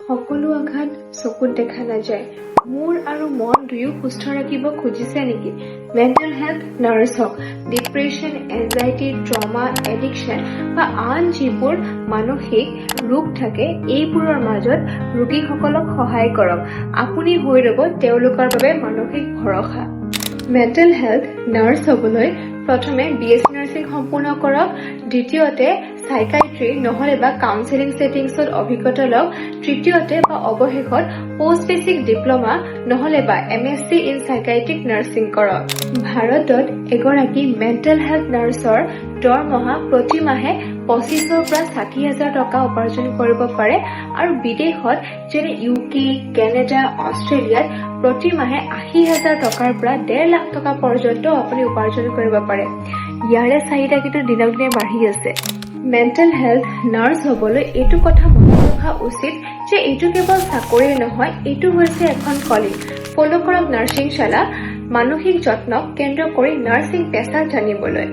সকলো আঘাত চকুত দেখা নাযায়। মূৰ আৰু মন দুয়ো সুস্থ ৰাখিব খুজিছে নেকি? মেণ্টেল হেল্থ নাৰ্ছ হওক, ডিপ্ৰেশ্যন, এনজাইটি, ট্ৰমা, এডিকশ্যন বা আন যিবোৰ মানসিক ৰোগ থাকে, এইবোৰৰ মাজত ৰোগীসকলক সহায় কৰক। আপুনি হৈ ৰ'ব তেওঁলোকৰ বাবে মানসিক ভৰসা। মেণ্টেল হেল্থ নাৰ্ছ হ'বলৈ প্ৰথমে BSc নাৰ্ছিং সম্পূৰ্ণ কৰক, দ্বিতীয়তে সাইকাইট্ৰি নহলে বা কাউন্সেলিং সেটিংছত অভিজ্ঞতা লওক, তৃতীয়তে বা অৱশেষত পোষ্ট বেচিক ডিপ্ল'মা নহলে বা MSc ইন সাইকাইট্ৰিক নাৰ্ছিং কৰক। ভাৰতত এগৰাকী মেণ্টেল হেল্থ নাৰ্ছৰ দৰমহা প্ৰতি মাহে 25,000 পৰা 60,000 টকা উপাৰ্জন কৰিব পাৰে আৰু বিদেশত যেনে UK, কেনেডা, অষ্ট্ৰেলিয়াত প্ৰতি মাহে 80,000 টকাৰ পৰা 1.5 লাখ টকা পৰ্যন্ত আপুনি উপাৰ্জন কৰিব পাৰে। ইয়াৰে চাহিদা কিন্তু দিনক দিনে বাঢ়ি আছে। মেণ্টেল হেল্থ নাৰ্ছ হ'বলৈ এইটো কথা মনত ৰখা উচিত যে এইটো কেৱল চাকৰিয়ে নহয়, এইটো হৈছে এখন কলিং। ফ'ল' কৰক নাৰ্ছিং শালা, মানসিক যত্নক কেন্দ্ৰ কৰি নাৰ্ছিং পেছা জানিবলৈ।